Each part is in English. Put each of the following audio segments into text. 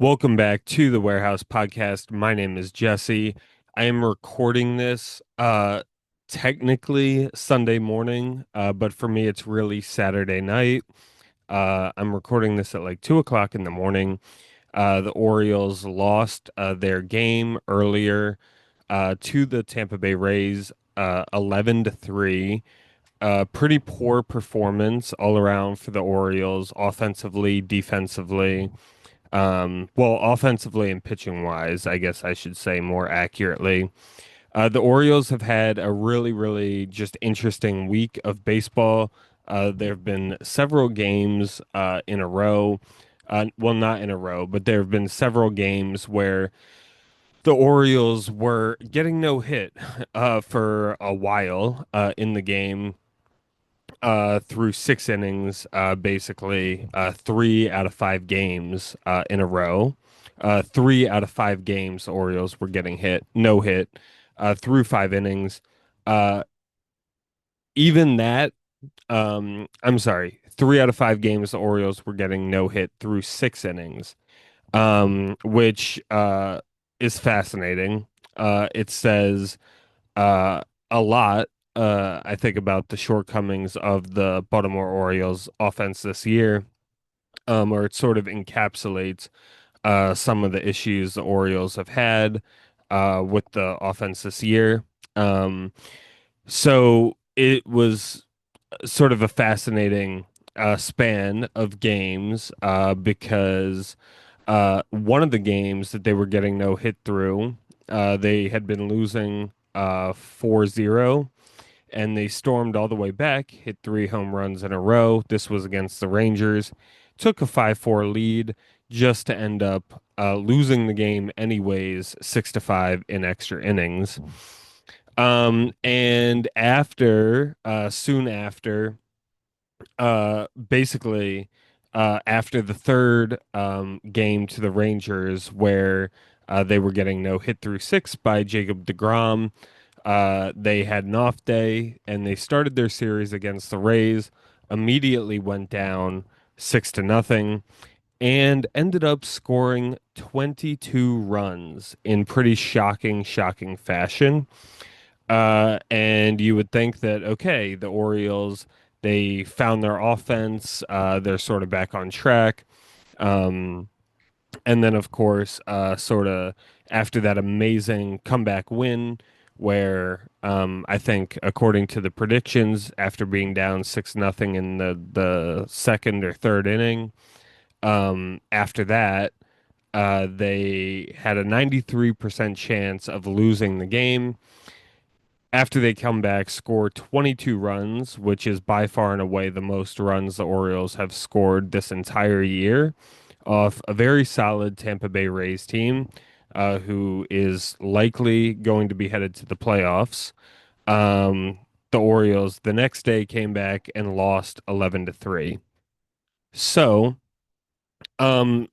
Welcome back to the Warehouse Podcast. My name is Jesse. I am recording this technically Sunday morning, but for me it's really Saturday night. I'm recording this at like 2 o'clock in the morning. The Orioles lost their game earlier to the Tampa Bay Rays, 11-3. Pretty poor performance all around for the Orioles, offensively, defensively. Well, offensively and pitching wise, I guess I should say more accurately. The Orioles have had a really just interesting week of baseball. There have been several games in a row. Well, not in a row, but there have been several games where the Orioles were getting no hit for a while in the game through 6 innings, basically 3 out of 5 games in a row. 3 out of 5 games, the Orioles were getting hit, no hit, through 5 innings. Uh, even that, I'm sorry, 3 out of 5 games, the Orioles were getting no hit through 6 innings, which is fascinating. It says uh, a lot, I think, about the shortcomings of the Baltimore Orioles offense this year, or it sort of encapsulates some of the issues the Orioles have had with the offense this year. Um, so it was sort of a fascinating span of games because one of the games that they were getting no hit through, they had been losing 4-0 and they stormed all the way back, hit 3 home runs in a row. This was against the Rangers, took a 5-4 lead just to end up losing the game anyways, 6-5 in extra innings. And soon after, basically, after the third game to the Rangers, where they were getting no hit through six by Jacob deGrom, they had an off day and they started their series against the Rays, immediately went down 6-0, and ended up scoring 22 runs in pretty shocking fashion. And you would think that, okay, the Orioles, they found their offense, they're sort of back on track. Um, and then, of course, sort of after that amazing comeback win, where I think, according to the predictions, after being down 6-0 in the second or third inning, after that, they had a 93% chance of losing the game. After they come back, score 22 runs, which is by far and away the most runs the Orioles have scored this entire year, off a very solid Tampa Bay Rays team, who is likely going to be headed to the playoffs. Um, the Orioles the next day came back and lost 11-3. So, um,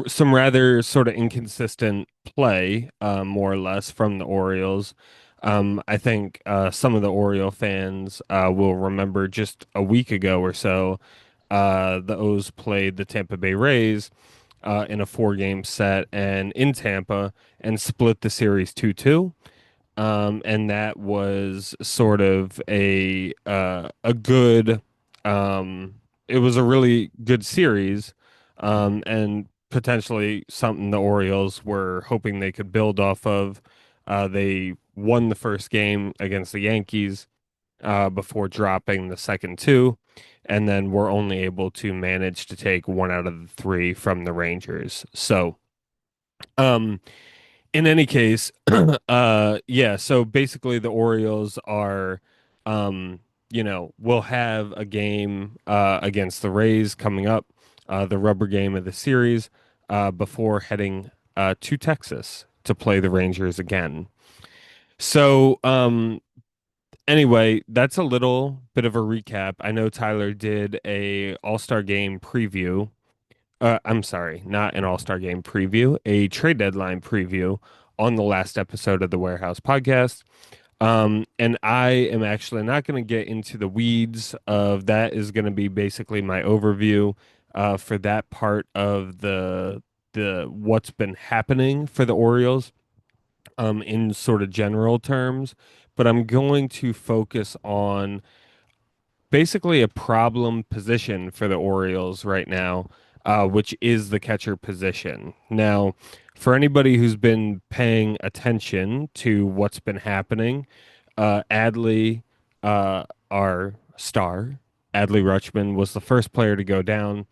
some rather sort of inconsistent play, more or less, from the Orioles. I think some of the Oriole fans will remember just a week ago or so, the O's played the Tampa Bay Rays in a 4 game set and in Tampa and split the series 2-2. And that was sort of a good it was a really good series, and potentially something the Orioles were hoping they could build off of. They won the first game against the Yankees before dropping the second two, and then were only able to manage to take 1 out of the 3 from the Rangers. So, um, in any case, yeah, so basically the Orioles are, um, will have a game against the Rays coming up, the rubber game of the series, before heading to Texas to play the Rangers again. So, anyway, that's a little bit of a recap. I know Tyler did a All-Star game preview. I'm sorry, not an All-Star game preview, a trade deadline preview on the last episode of the Warehouse podcast. And I am actually not going to get into the weeds of that. Is going to be basically my overview for that part of the what's been happening for the Orioles in sort of general terms, but I'm going to focus on basically a problem position for the Orioles right now, which is the catcher position. Now, for anybody who's been paying attention to what's been happening, Adley, our star, Adley Rutschman, was the first player to go down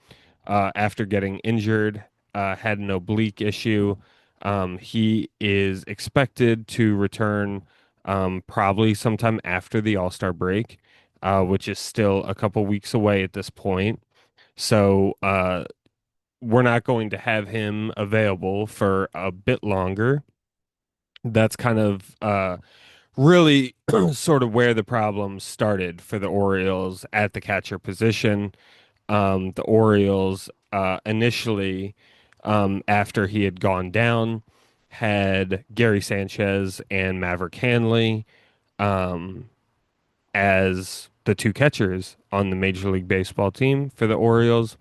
after getting injured, had an oblique issue. He is expected to return probably sometime after the All-Star break, which is still a couple weeks away at this point. So we're not going to have him available for a bit longer. That's kind of really sort of where the problem started for the Orioles at the catcher position. The Orioles initially, after he had gone down, had Gary Sanchez and Maverick Hanley um, as the two catchers on the Major League Baseball team for the Orioles.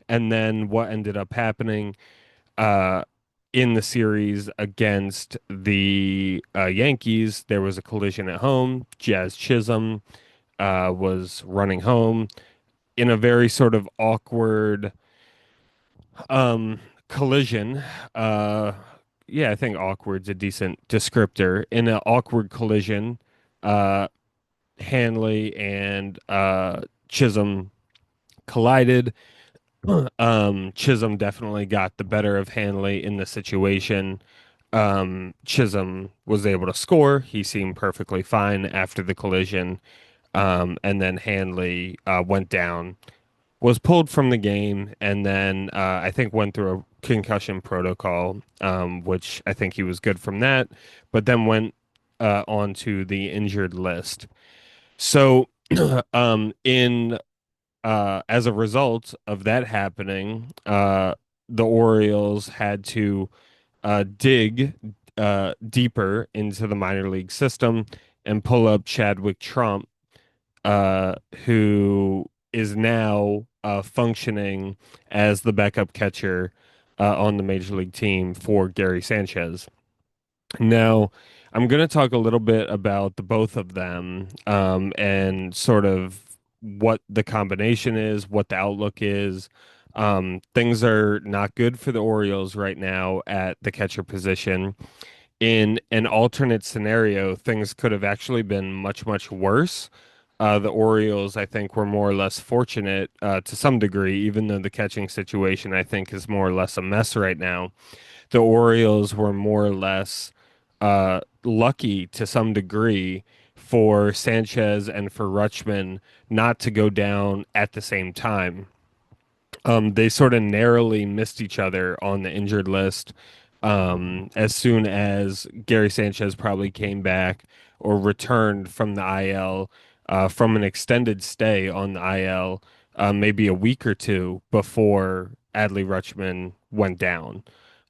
And then what ended up happening uh, in the series against the Yankees, there was a collision at home. Jazz Chisholm was running home in a very sort of awkward um, collision. Uh, yeah, I think awkward's a decent descriptor. In an awkward collision, uh, Hanley and Chisholm collided. Chisholm definitely got the better of Hanley in the situation. Chisholm was able to score. He seemed perfectly fine after the collision. And then Hanley went down, was pulled from the game, and then I think went through a concussion protocol, which I think he was good from that, but then went on to the injured list. So, in as a result of that happening, the Orioles had to dig deeper into the minor league system and pull up Chadwick Trump, uh, who is now functioning as the backup catcher on the major league team for Gary Sanchez. Now, I'm going to talk a little bit about the both of them and sort of what the combination is, what the outlook is. Things are not good for the Orioles right now at the catcher position. In an alternate scenario, things could have actually been much, much worse. The Orioles, I think, were more or less fortunate to some degree, even though the catching situation, I think, is more or less a mess right now. The Orioles were more or less lucky to some degree for Sanchez and for Rutschman not to go down at the same time. They sort of narrowly missed each other on the injured list as soon as Gary Sanchez probably came back or returned from the IL from an extended stay on the IL, maybe a week or two before Adley Rutschman went down.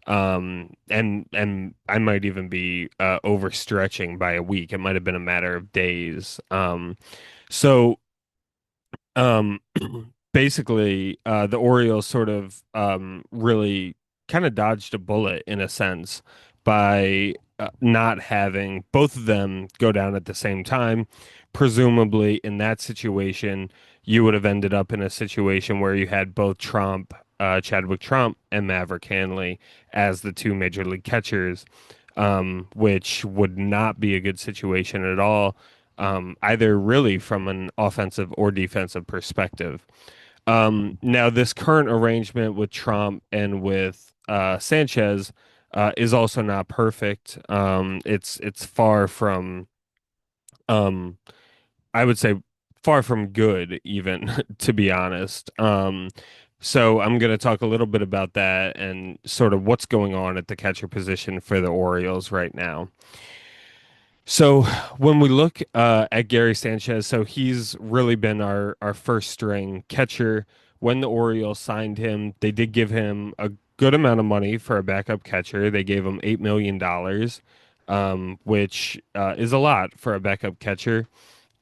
And I might even be overstretching by a week. It might have been a matter of days. So um, basically, the Orioles sort of really kind of dodged a bullet in a sense by not having both of them go down at the same time. Presumably, in that situation, you would have ended up in a situation where you had both Chadwick Trump, and Maverick Hanley as the two major league catchers, which would not be a good situation at all, either really from an offensive or defensive perspective. Now, this current arrangement with Trump and with Sanchez is also not perfect. It's far from, um, I would say, far from good, even to be honest. So I'm going to talk a little bit about that and sort of what's going on at the catcher position for the Orioles right now. So when we look at Gary Sanchez, so he's really been our first string catcher. When the Orioles signed him, they did give him a good amount of money for a backup catcher. They gave him $8 million, which is a lot for a backup catcher.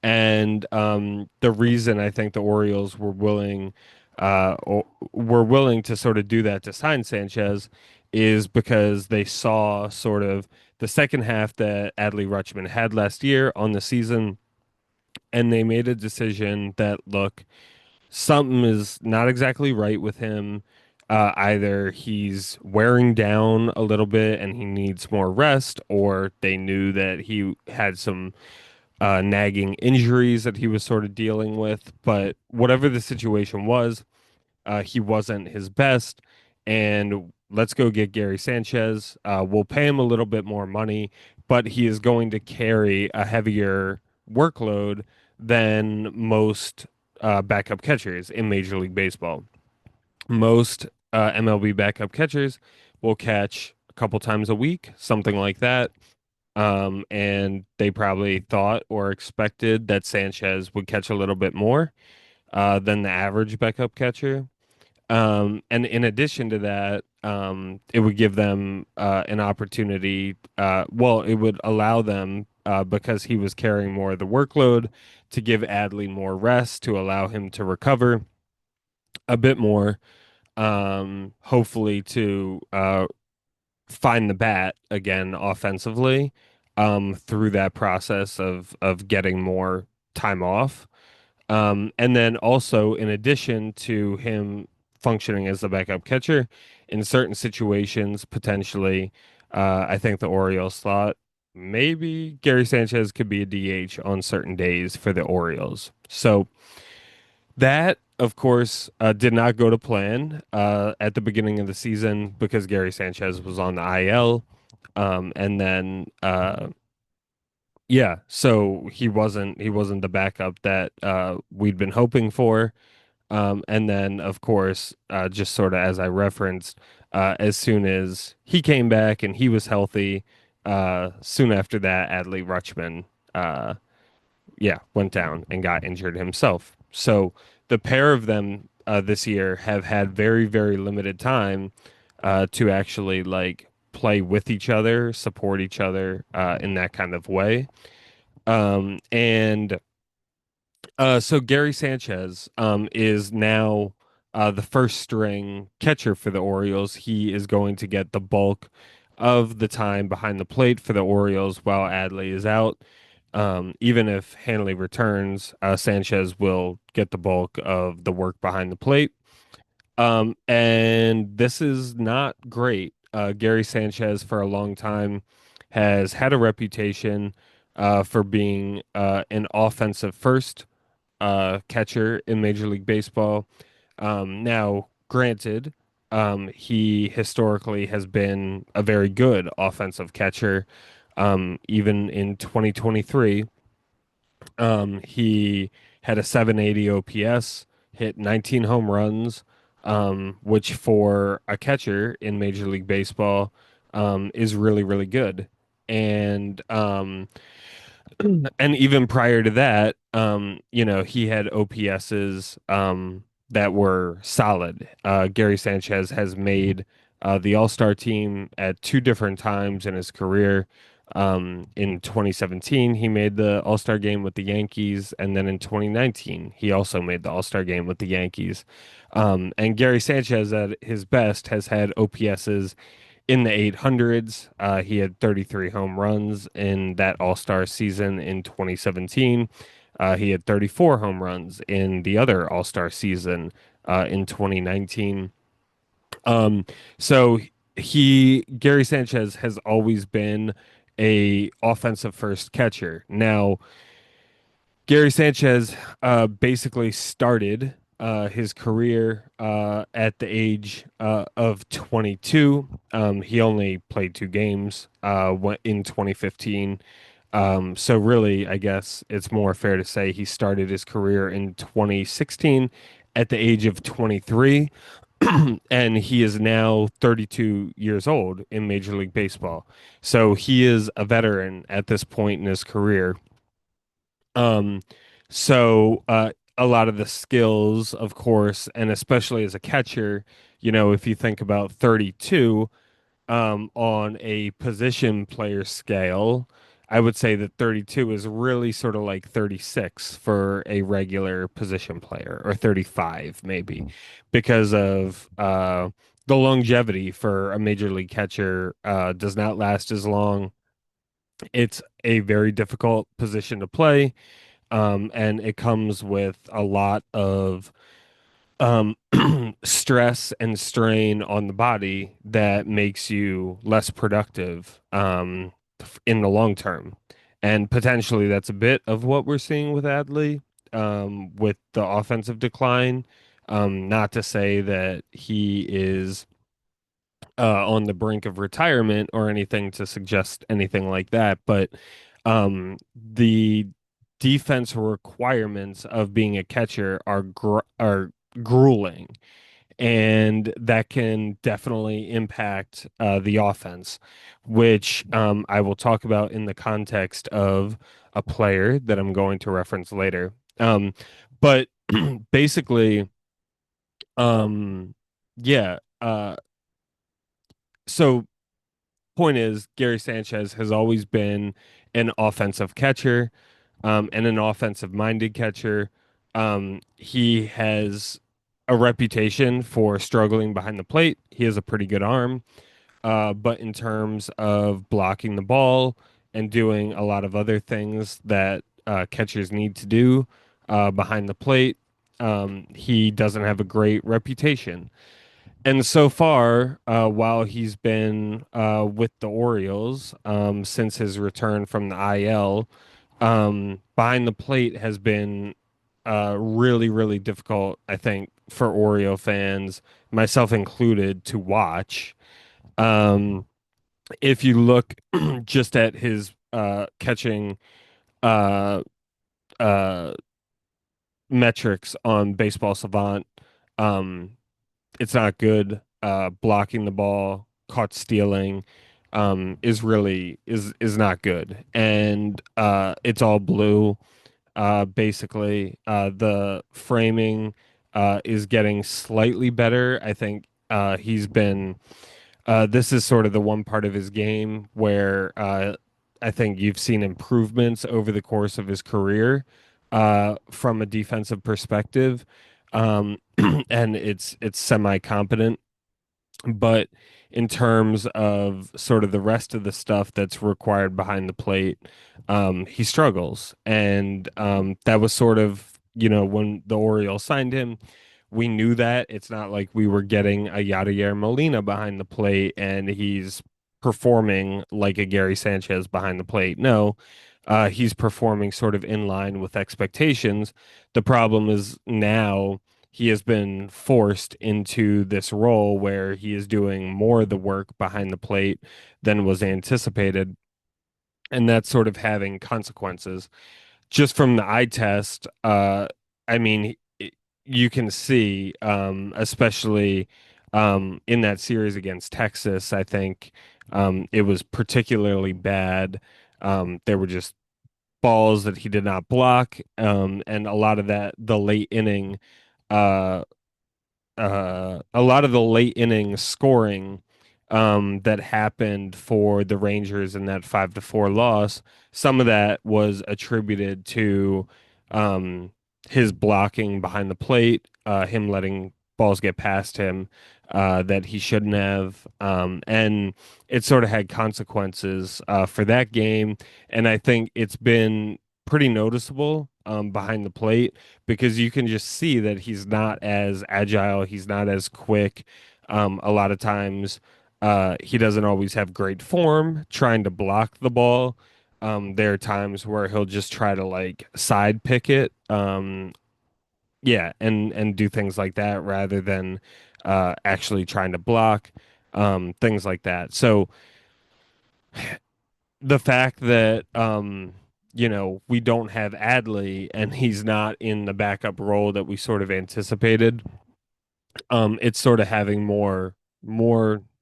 And the reason I think the Orioles were willing to sort of do that to sign Sanchez is because they saw sort of the second half that Adley Rutschman had last year on the season, and they made a decision that, look, something is not exactly right with him. Either he's wearing down a little bit and he needs more rest, or they knew that he had some nagging injuries that he was sort of dealing with. But whatever the situation was, he wasn't his best. And let's go get Gary Sanchez. We'll pay him a little bit more money, but he is going to carry a heavier workload than most backup catchers in Major League Baseball. Most MLB backup catchers will catch a couple times a week, something like that. And they probably thought or expected that Sanchez would catch a little bit more than the average backup catcher. And in addition to that, it would give them an opportunity. Well, it would allow them, because he was carrying more of the workload, to give Adley more rest to allow him to recover a bit more. Hopefully to find the bat again offensively through that process of getting more time off. And then also, in addition to him functioning as the backup catcher, in certain situations, potentially, I think the Orioles thought maybe Gary Sanchez could be a DH on certain days for the Orioles. So that, of course, did not go to plan at the beginning of the season because Gary Sanchez was on the IL. And then, yeah, so he wasn't the backup that we'd been hoping for. And then, of course, just sort of as I referenced, as soon as he came back and he was healthy, soon after that, Adley Rutschman, yeah, went down and got injured himself. So the pair of them this year have had very, very limited time to actually like play with each other, support each other in that kind of way. And so Gary Sanchez is now the first string catcher for the Orioles. He is going to get the bulk of the time behind the plate for the Orioles while Adley is out. Even if Hanley returns, Sanchez will get the bulk of the work behind the plate. And this is not great. Gary Sanchez, for a long time, has had a reputation for being an offensive first catcher in Major League Baseball. Now, granted, he historically has been a very good offensive catcher. Even in 2023, he had a 780 OPS, hit 19 home runs, which for a catcher in Major League Baseball is really, really good. And and even prior to that, he had OPSs that were solid. Gary Sanchez has made the All-Star team at two different times in his career. In 2017, he made the All-Star game with the Yankees, and then in 2019, he also made the All-Star game with the Yankees. And Gary Sanchez, at his best, has had OPSs in the 800s. He had 33 home runs in that All-Star season in 2017. He had 34 home runs in the other All-Star season in 2019. Um, so Gary Sanchez has always been a offensive first catcher. Now, Gary Sanchez basically started his career at the age of 22. He only played two games in 2015. So really, I guess it's more fair to say he started his career in 2016 at the age of 23, and he is now 32 years old in Major League Baseball. So he is a veteran at this point in his career. Um, so a lot of the skills, of course, and especially as a catcher, if you think about 32 on a position player scale, I would say that 32 is really sort of like 36 for a regular position player, or 35 maybe, because of the longevity for a major league catcher does not last as long. It's a very difficult position to play, and it comes with a lot of um, stress and strain on the body that makes you less productive in the long term. And potentially that's a bit of what we're seeing with Adley with the offensive decline. Not to say that he is on the brink of retirement or anything to suggest anything like that, but the defense requirements of being a catcher are grueling, and that can definitely impact the offense, which I will talk about in the context of a player that I'm going to reference later. But basically, um, yeah. So point is, Gary Sanchez has always been an offensive catcher, and an offensive minded catcher. He has a reputation for struggling behind the plate. He has a pretty good arm, but in terms of blocking the ball and doing a lot of other things that catchers need to do behind the plate, he doesn't have a great reputation. And so far, while he's been with the Orioles since his return from the IL, behind the plate has been really, really difficult, I think, for Oriole fans, myself included, to watch. Um, if you look just at his catching uh, uh, metrics on Baseball Savant, um, it's not good. Blocking the ball, caught stealing, is not good, and it's all blue. Basically, the framing is getting slightly better. I think he's been. This is sort of the one part of his game where I think you've seen improvements over the course of his career from a defensive perspective, um, and it's semi-competent. But in terms of sort of the rest of the stuff that's required behind the plate, he struggles. And that was sort of, when the Orioles signed him, we knew that. It's not like we were getting a Yadier Molina behind the plate and he's performing like a Gary Sanchez behind the plate. No, he's performing sort of in line with expectations. The problem is now he has been forced into this role where he is doing more of the work behind the plate than was anticipated. And that's sort of having consequences. Just from the eye test, I mean, you can see, especially in that series against Texas, I think it was particularly bad. There were just balls that he did not block, and the late inning uh, a lot of the late inning scoring that happened for the Rangers in that 5-4 loss, some of that was attributed to um, his blocking behind the plate, him letting balls get past him that he shouldn't have, and it sort of had consequences for that game. And I think it's been pretty noticeable behind the plate because you can just see that he's not as agile, he's not as quick. A lot of times, he doesn't always have great form trying to block the ball. There are times where he'll just try to like side pick it, yeah, and do things like that rather than actually trying to block, things like that. So the fact that we don't have Adley and he's not in the backup role that we sort of anticipated, it's sort of having more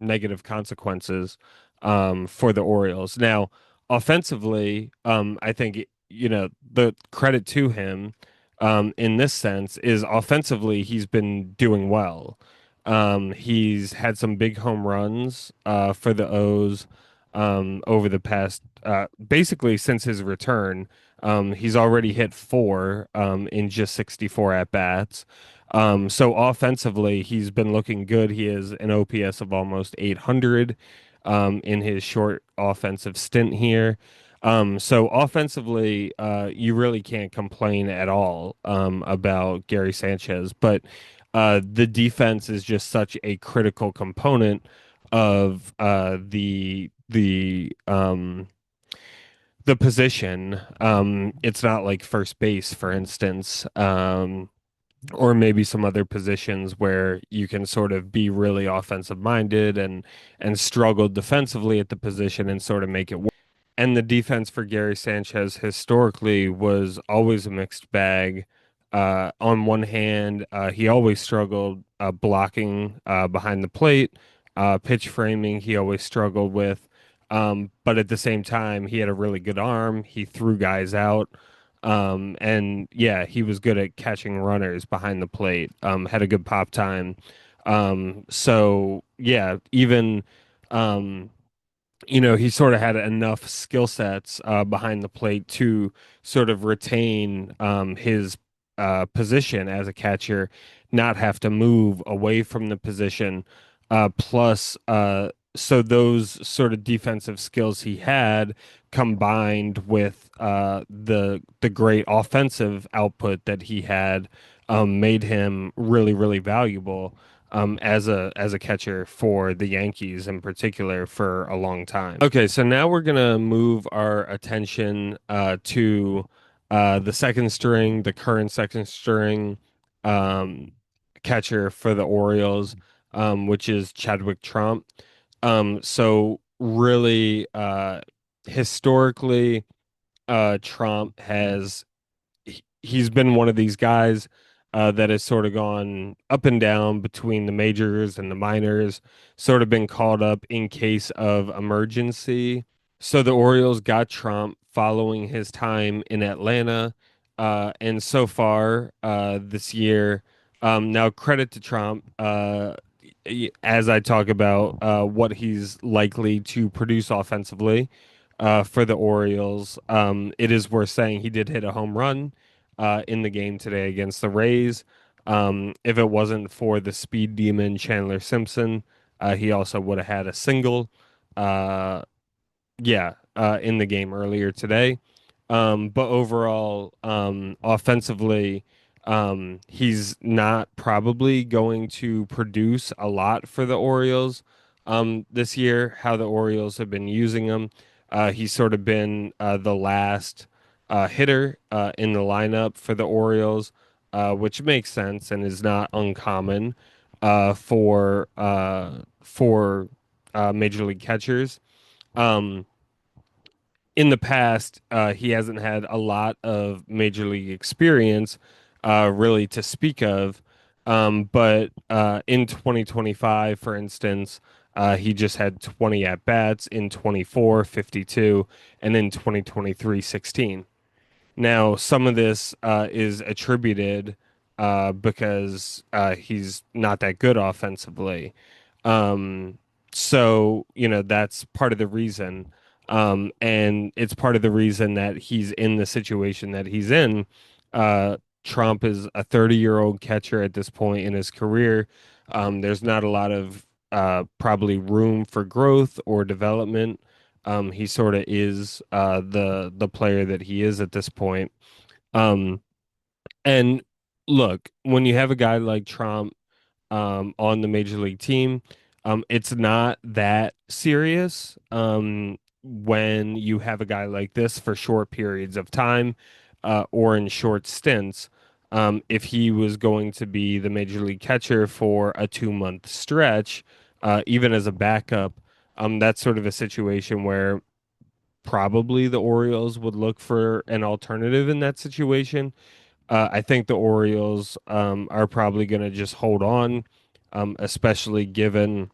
negative consequences for the Orioles. Now, offensively, I think the credit to him in this sense is offensively he's been doing well. He's had some big home runs for the O's over the past basically since his return. He's already hit four in just 64 at bats. So offensively, he's been looking good. He has an OPS of almost 800 in his short offensive stint here. So offensively, you really can't complain at all about Gary Sanchez, but the defense is just such a critical component of the position. It's not like first base, for instance. Or maybe some other positions where you can sort of be really offensive minded and struggle defensively at the position and sort of make it work. And the defense for Gary Sanchez historically was always a mixed bag. On one hand, he always struggled blocking behind the plate, pitch framing, he always struggled with. But at the same time, he had a really good arm. He threw guys out. And yeah, he was good at catching runners behind the plate, had a good pop time. So yeah, even, um, he sort of had enough skill sets behind the plate to sort of retain his position as a catcher, not have to move away from the position. Plus, so those sort of defensive skills he had, combined with the great offensive output that he had, made him really, really valuable as a catcher for the Yankees in particular for a long time. Okay, so now we're gonna move our attention to the second string, the current second string um, catcher for the Orioles, which is Chadwick Trump. So really, historically, Trump he's been one of these guys that has sort of gone up and down between the majors and the minors, sort of been called up in case of emergency. So the Orioles got Trump following his time in Atlanta, and so far this year, now credit to Trump. As I talk about what he's likely to produce offensively for the Orioles, it is worth saying he did hit a home run in the game today against the Rays. If it wasn't for the speed demon Chandler Simpson, he also would have had a single. Uh, yeah, in the game earlier today. But overall, offensively, he's not probably going to produce a lot for the Orioles this year. How the Orioles have been using him, he's sort of been the last hitter in the lineup for the Orioles, which makes sense and is not uncommon for major league catchers. Um, in the past, he hasn't had a lot of major league experience, really to speak of. But in 2025, for instance, he just had 20 at bats in 24, 52, and in 2023, 16. Now, some of this is attributed because he's not that good offensively. Um, so, that's part of the reason. And it's part of the reason that he's in the situation that he's in. Trump is a 30-year-old catcher at this point in his career. There's not a lot of probably room for growth or development. He sort of is the player that he is at this point. Um, and look, when you have a guy like Trump on the major league team, it's not that serious when you have a guy like this for short periods of time or in short stints. If he was going to be the major league catcher for a 2 month stretch, even as a backup, that's sort of a situation where probably the Orioles would look for an alternative in that situation. I think the Orioles are probably going to just hold on, especially given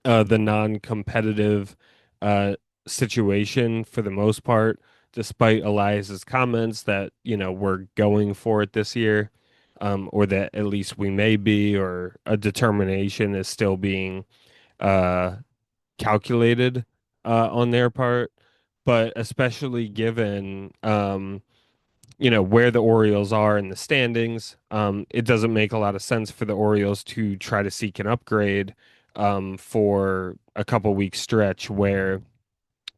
the non-competitive uh, situation for the most part, despite Elias's comments that, we're going for it this year, or that at least we may be, or a determination is still being uh, calculated on their part. But especially given where the Orioles are in the standings. It doesn't make a lot of sense for the Orioles to try to seek an upgrade for a couple week stretch where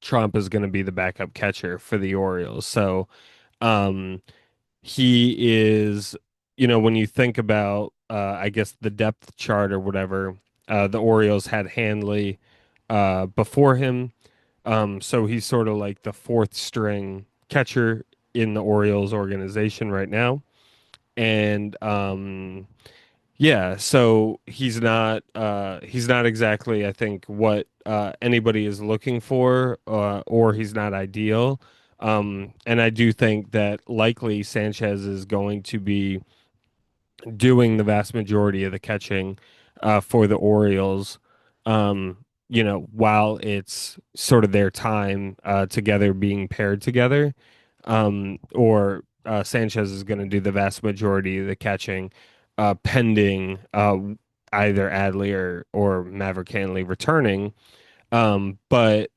Trump is going to be the backup catcher for the Orioles. So um, he is, when you think about, I guess, the depth chart or whatever, the Orioles had Hanley before him. So he's sort of like the fourth string catcher in the Orioles organization right now. And yeah, so he's not exactly, I think, what anybody is looking for, or he's not ideal. And I do think that likely Sanchez is going to be doing the vast majority of the catching for the Orioles. Um, while it's sort of their time together being paired together, or Sanchez is going to do the vast majority of the catching, pending either Adley or Maverick Hanley returning. But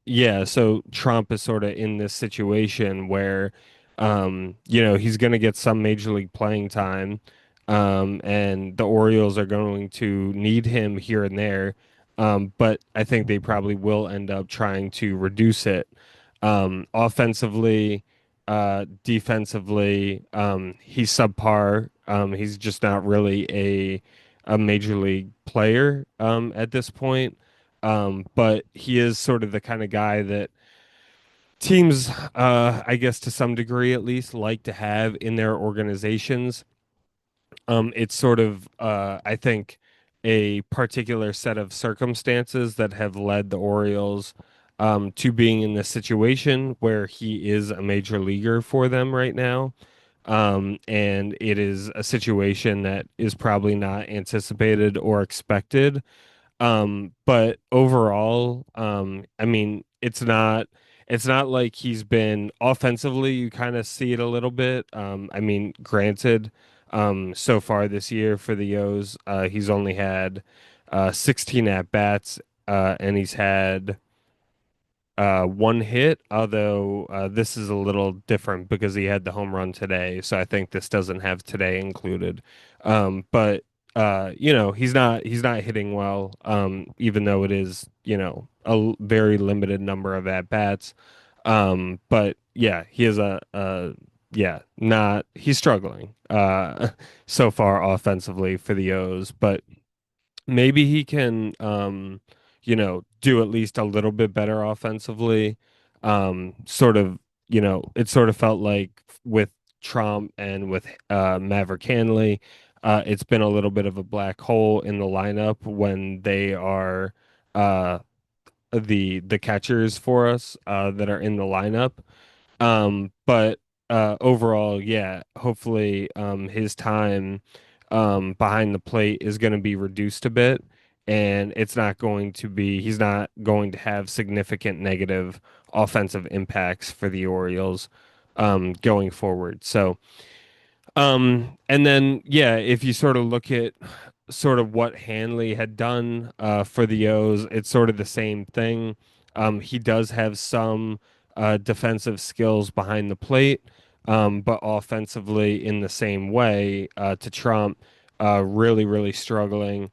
yeah, so Trump is sort of in this situation where he's going to get some major league playing time. And the Orioles are going to need him here and there. But I think they probably will end up trying to reduce it. Offensively, defensively, he's subpar. He's just not really a major league player at this point. But he is sort of the kind of guy that teams, I guess to some degree at least, like to have in their organizations. It's sort of, I think, a particular set of circumstances that have led the Orioles to being in this situation where he is a major leaguer for them right now. And it is a situation that is probably not anticipated or expected. But overall, I mean, it's not like he's been offensively, you kind of see it a little bit. I mean, granted, so far this year for the O's, he's only had 16 at bats, and he's had one hit, although this is a little different because he had the home run today, so I think this doesn't have today included. But he's not hitting well, even though it is, very limited number of at bats. But yeah, he is yeah, not he's struggling so far offensively for the O's, but maybe he can do at least a little bit better offensively. Sort of, it sort of felt like with Trump and with Maverick Hanley, it's been a little bit of a black hole in the lineup when they are uh the catchers for us that are in the lineup. But overall, yeah, hopefully his time behind the plate is going to be reduced a bit, and he's not going to have significant negative offensive impacts for the Orioles going forward. So and then, yeah, if you sort of look at sort of what Hanley had done for the O's, it's sort of the same thing. He does have some defensive skills behind the plate, but offensively in the same way to Trump, really, really struggling.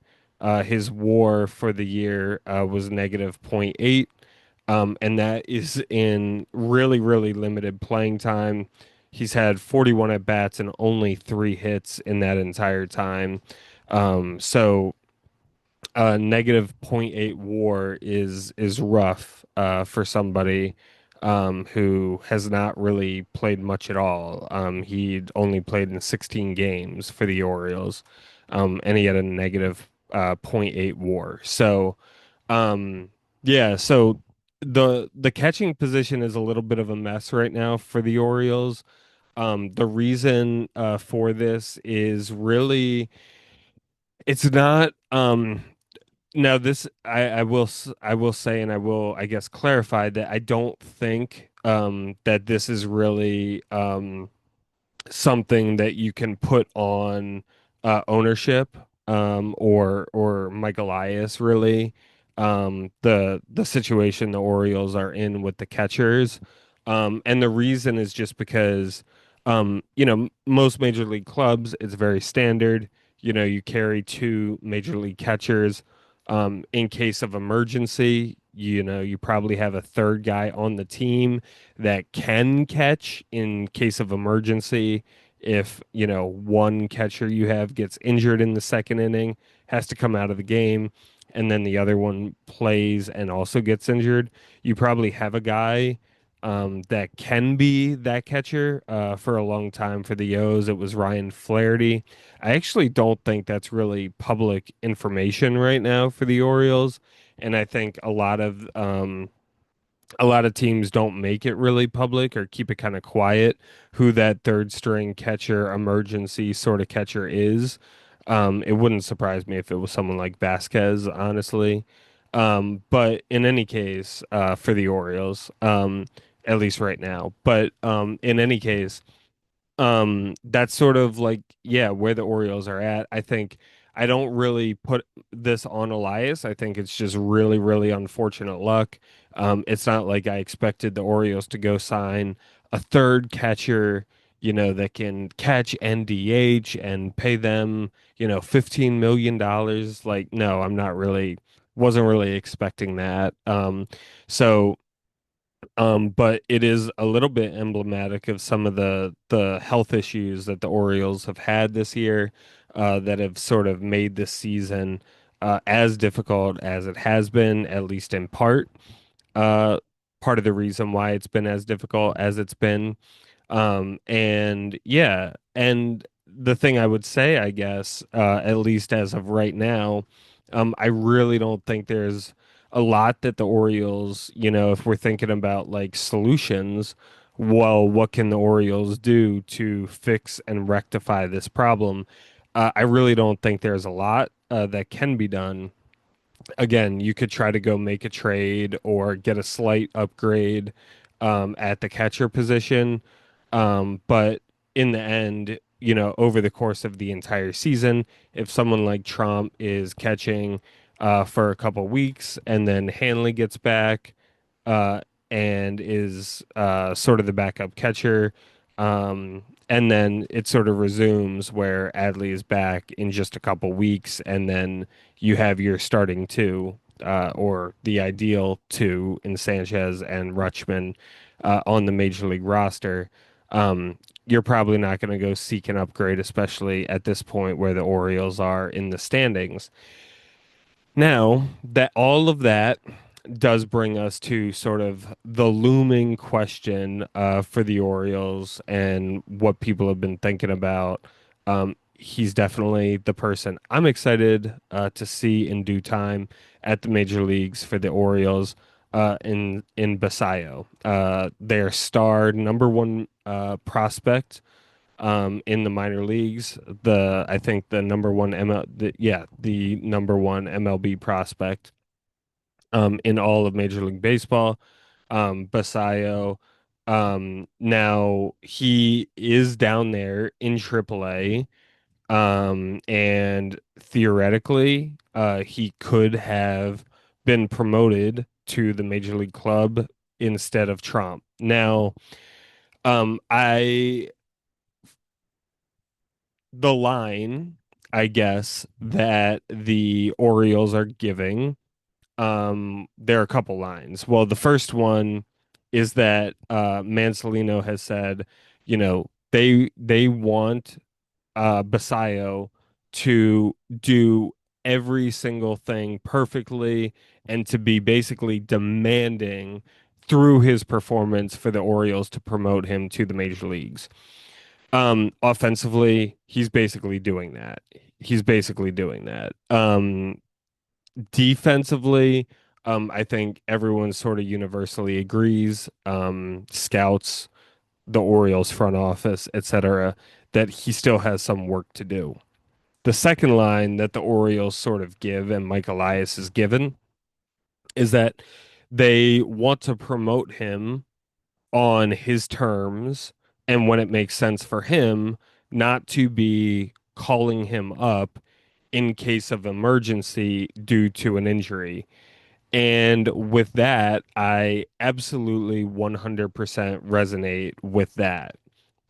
His WAR for the year was negative point 0.8, and that is in really, really limited playing time. He's had 41 at bats and only three hits in that entire time. So negative zero point 0.8 WAR is rough for somebody who has not really played much at all. He'd only played in 16 games for the Orioles, and he had a negative zero point 0.8 WAR. So yeah, so the catching position is a little bit of a mess right now for the Orioles. The reason for this is really it's not now this I will say, and I will, I guess, clarify that I don't think that this is really something that you can put on ownership or Mike Elias really. The situation the Orioles are in with the catchers. And the reason is just because, most major league clubs, it's very standard. You carry two major league catchers. In case of emergency, you probably have a third guy on the team that can catch in case of emergency. If, one catcher you have gets injured in the second inning, has to come out of the game, and then the other one plays and also gets injured, you probably have a guy that can be that catcher. For a long time for the O's, it was Ryan Flaherty. I actually don't think that's really public information right now for the Orioles, and I think a lot of teams don't make it really public or keep it kind of quiet who that third string catcher, emergency sort of catcher is. It wouldn't surprise me if it was someone like Vasquez, honestly. But in any case, for the Orioles, at least right now. But in any case, that's sort of like, yeah, where the Orioles are at. I think I don't really put this on Elias. I think it's just really, really unfortunate luck. It's not like I expected the Orioles to go sign a third catcher, that can catch NDH and pay them, $15 million. Like, no, wasn't really expecting that. But it is a little bit emblematic of some of the health issues that the Orioles have had this year, that have sort of made this season as difficult as it has been, at least in part. Uh, Part of the reason why it's been as difficult as it's been. And yeah, and the thing I would say, I guess, at least as of right now, I really don't think there's a lot that the Orioles, if we're thinking about like solutions, well, what can the Orioles do to fix and rectify this problem? I really don't think there's a lot that can be done. Again, you could try to go make a trade or get a slight upgrade at the catcher position. But in the end, over the course of the entire season, if someone like Trump is catching for a couple weeks and then Hanley gets back, uh, and is sort of the backup catcher. And then it sort of resumes where Adley is back in just a couple weeks, and then you have your starting two, or the ideal two in Sanchez and Rutschman on the major league roster. You're probably not going to go seek an upgrade, especially at this point where the Orioles are in the standings. Now that all of that does bring us to sort of the looming question for the Orioles and what people have been thinking about. He's definitely the person I'm excited to see in due time at the major leagues for the Orioles. In Basallo, their star number one prospect in the minor leagues. I think the number one the number one MLB prospect in all of Major League Baseball. Basayo. Now he is down there in AAA. And theoretically, he could have been promoted to the Major League club instead of Trump. Now, I the line, I guess, that the Orioles are giving, there are a couple lines. Well, the first one is that Mansolino has said, they want Basayo to do every single thing perfectly and to be basically demanding through his performance for the Orioles to promote him to the major leagues. Offensively, he's basically doing that. He's basically doing that. Defensively, I think everyone sort of universally agrees, scouts, the Orioles front office, etc., that he still has some work to do. The second line that the Orioles sort of give, and Mike Elias is given, is that they want to promote him on his terms and when it makes sense for him, not to be calling him up in case of emergency due to an injury. And with that, I absolutely 100% resonate with that.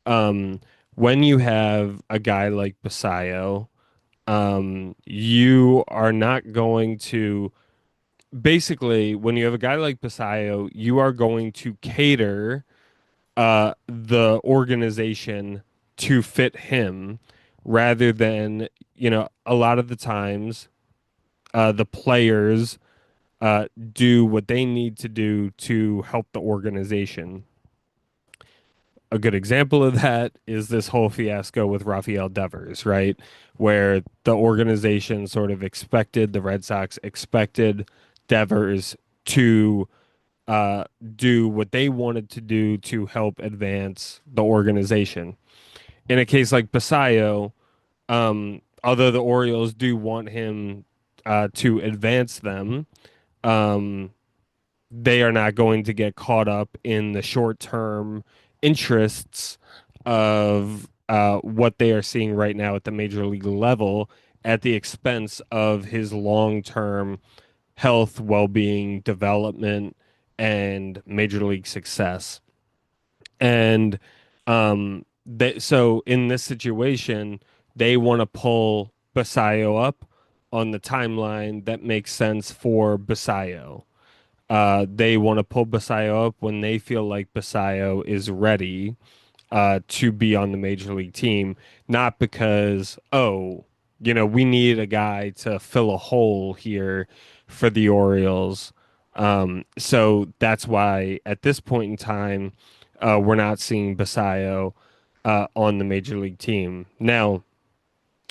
Um, when you have a guy like Basayo, you are not going to basically, when you have a guy like Basayo, you are going to cater the organization to fit him rather than, a lot of the times the players do what they need to do to help the organization. A good example of that is this whole fiasco with Rafael Devers, right? Where the organization sort of expected, the Red Sox expected Devers to uh, do what they wanted to do to help advance the organization. In a case like Basayo, although the Orioles do want him to advance them, um, they are not going to get caught up in the short term interests of what they are seeing right now at the major league level at the expense of his long term health, well being, development, and major league success. And so in this situation, they want to pull Basayo up on the timeline that makes sense for Basayo. They want to pull Basayo up when they feel like Basayo is ready to be on the major league team, not because, oh, we need a guy to fill a hole here for the Orioles. So that's why at this point in time, we're not seeing Basayo on the major league team. Now,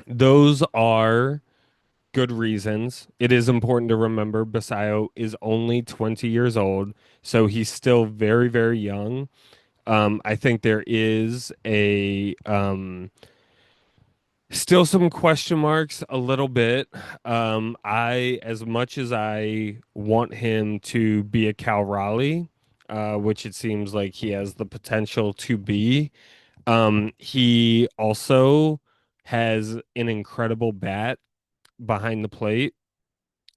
those are good reasons. It is important to remember Basayo is only 20 years old, so he's still very, very young. I think there is a still some question marks a little bit. As much as I want him to be a Cal Raleigh, which it seems like he has the potential to be, he also has an incredible bat behind the plate.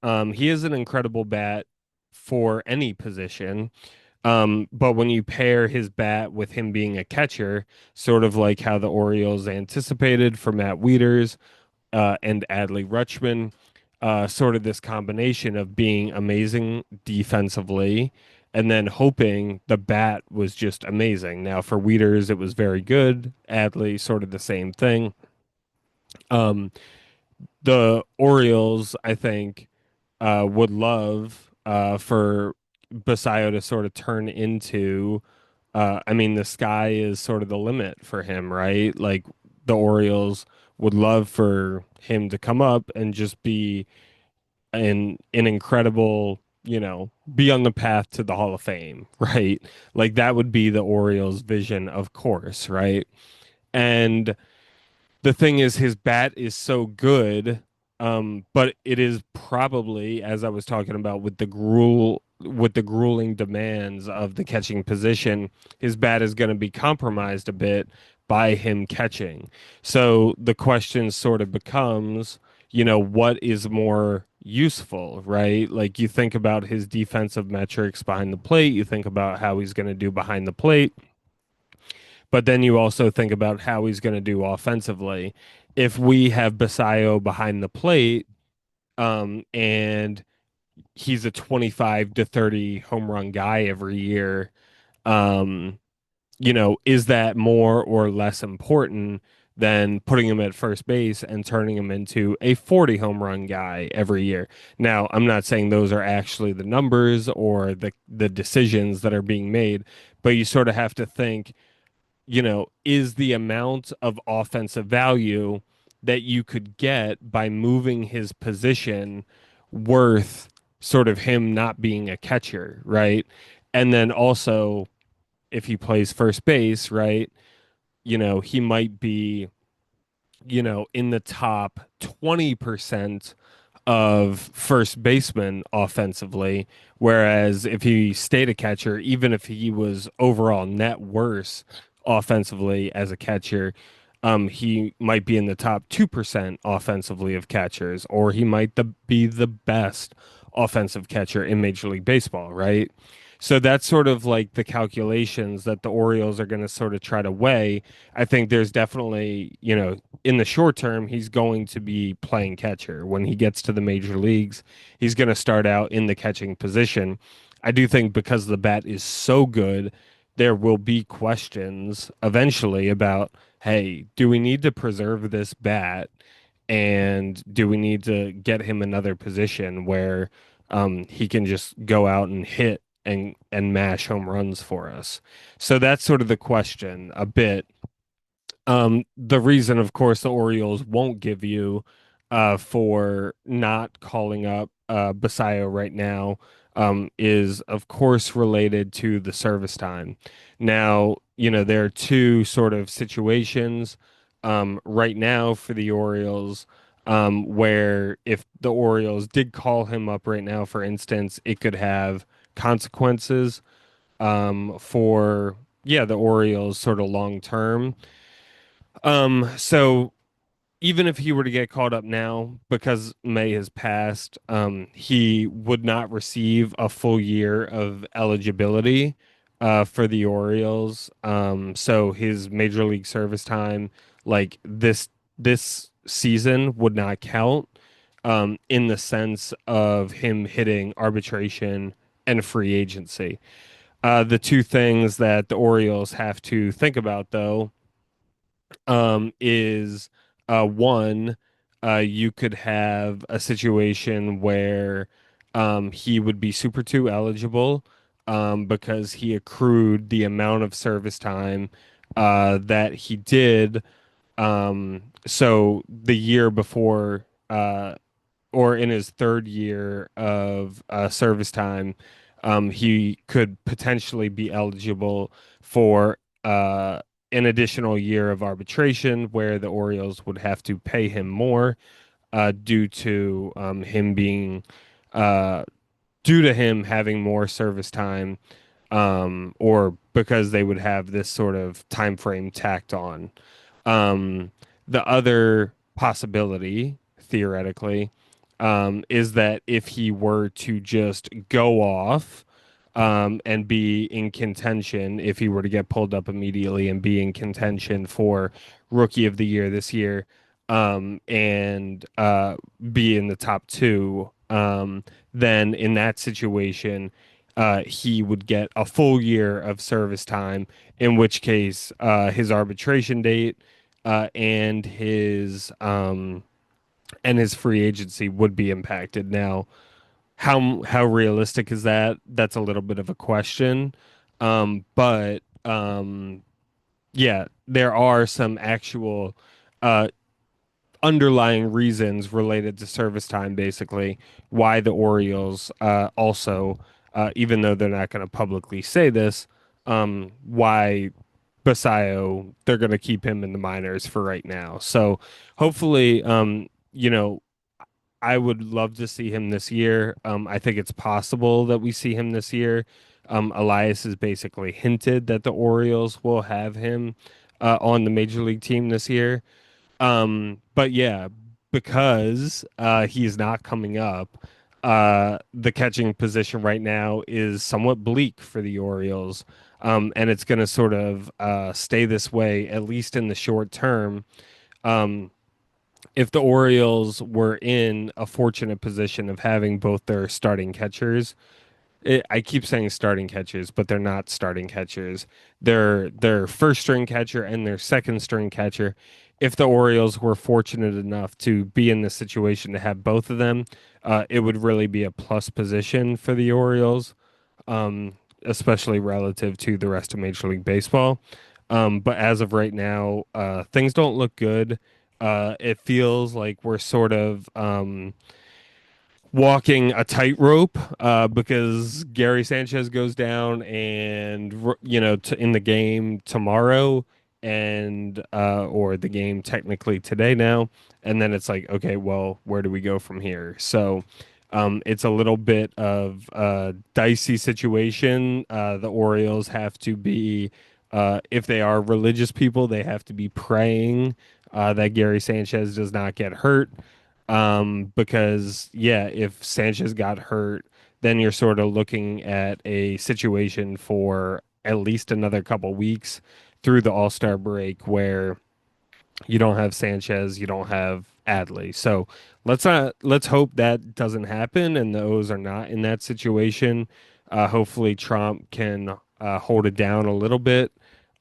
He is an incredible bat for any position. But when you pair his bat with him being a catcher, sort of like how the Orioles anticipated for Matt Wieters and Adley Rutschman, sort of this combination of being amazing defensively and then hoping the bat was just amazing. Now, for Wieters, it was very good. Adley, sort of the same thing. Um, the Orioles, I think, would love for Basayo to sort of turn into. I mean, the sky is sort of the limit for him, right? Like the Orioles would love for him to come up and just be an incredible, be on the path to the Hall of Fame, right? Like that would be the Orioles' vision, of course, right? And the thing is his bat is so good, but it is probably, as I was talking about with the grueling demands of the catching position, his bat is going to be compromised a bit by him catching. So the question sort of becomes, what is more useful, right? Like you think about his defensive metrics behind the plate, you think about how he's going to do behind the plate, but then you also think about how he's going to do offensively. If we have Basayo behind the plate, and he's a 25 to 30 home run guy every year, um, is that more or less important than putting him at first base and turning him into a 40 home run guy every year? Now, I'm not saying those are actually the numbers or the decisions that are being made, but you sort of have to think, is the amount of offensive value that you could get by moving his position worth sort of him not being a catcher, right? And then also, if he plays first base, right, he might be, in the top 20% of first baseman offensively. Whereas if he stayed a catcher, even if he was overall net worse offensively as a catcher, he might be in the top 2% offensively of catchers, or he might be the best offensive catcher in Major League Baseball, right? So that's sort of like the calculations that the Orioles are going to sort of try to weigh. I think there's definitely, in the short term, he's going to be playing catcher. When he gets to the major leagues, he's going to start out in the catching position. I do think because the bat is so good, there will be questions eventually about, hey, do we need to preserve this bat? And do we need to get him another position where he can just go out and hit and mash home runs for us? So that's sort of the question a bit. The reason, of course, the Orioles won't give you for not calling up Basallo right now is, of course, related to the service time. Now, there are two sort of situations right now for the Orioles where if the Orioles did call him up right now, for instance, it could have consequences for, yeah, the Orioles sort of long term. So even if he were to get called up now, because May has passed, he would not receive a full year of eligibility for the Orioles. So his major league service time, like this season, would not count in the sense of him hitting arbitration and free agency. The two things that the Orioles have to think about, though, is one, you could have a situation where he would be Super 2 eligible because he accrued the amount of service time that he did. So the year before, or in his third year of service time, he could potentially be eligible for an additional year of arbitration where the Orioles would have to pay him more due to him being uh, due to him having more service time, or because they would have this sort of time frame tacked on. Um, the other possibility, theoretically, is that if he were to just go off and be in contention, if he were to get pulled up immediately and be in contention for Rookie of the Year this year, and be in the top two, then in that situation, he would get a full year of service time, in which case his arbitration date and his free agency would be impacted. Now, how realistic is that? That's a little bit of a question. But yeah, there are some actual uh, underlying reasons related to service time, basically, why the Orioles also, even though they're not going to publicly say this, why Basayo, they're going to keep him in the minors for right now. So hopefully, I would love to see him this year. I think it's possible that we see him this year. Elias has basically hinted that the Orioles will have him on the major league team this year. But yeah, because he is not coming up, the catching position right now is somewhat bleak for the Orioles. And it's going to sort of stay this way, at least in the short term. Um, if the Orioles were in a fortunate position of having both their starting catchers, I keep saying starting catchers, but they're not starting catchers. They're their first string catcher and their second string catcher. If the Orioles were fortunate enough to be in the situation to have both of them, it would really be a plus position for the Orioles, especially relative to the rest of Major League Baseball. But as of right now, things don't look good. It feels like we're sort of walking a tightrope because Gary Sanchez goes down and in the game tomorrow and or the game technically today now, and then it's like, okay, well, where do we go from here? So it's a little bit of a dicey situation. The Orioles have to be, if they are religious people, they have to be praying that Gary Sanchez does not get hurt. Because yeah, if Sanchez got hurt, then you're sort of looking at a situation for at least another couple weeks through the All-Star break where you don't have Sanchez, you don't have Adley. So let's hope that doesn't happen and the O's are not in that situation. Hopefully Trump can hold it down a little bit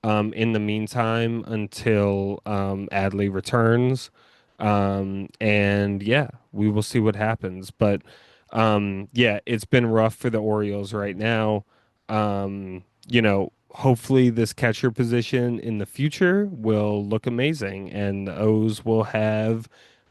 in the meantime until Adley returns. And yeah, we will see what happens. But yeah, it's been rough for the Orioles right now. Hopefully this catcher position in the future will look amazing and the O's will have,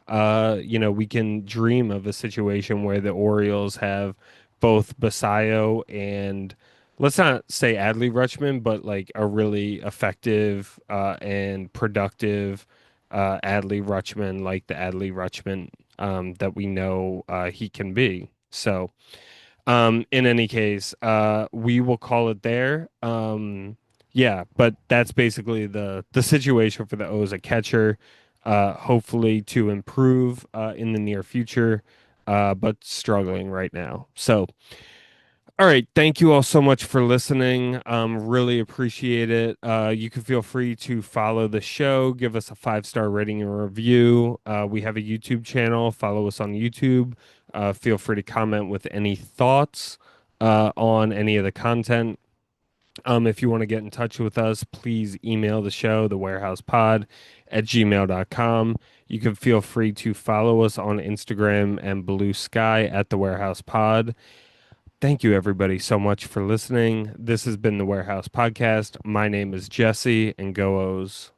we can dream of a situation where the Orioles have both Basayo and let's not say Adley Rutschman, but like a really effective and productive Adley Rutschman, like the Adley Rutschman that we know he can be. So, in any case, we will call it there. Yeah, but that's basically the situation for the O's at catcher. Hopefully to improve in the near future, but struggling right now. So, all right, thank you all so much for listening. Really appreciate it. You can feel free to follow the show, give us a 5-star rating and review. We have a YouTube channel. Follow us on YouTube. Feel free to comment with any thoughts on any of the content. If you want to get in touch with us, please email the show, thewarehousepod@gmail.com. You can feel free to follow us on Instagram and Blue Sky at the Warehouse Pod. Thank you, everybody, so much for listening. This has been the Warehouse Podcast. My name is Jesse, and go O's.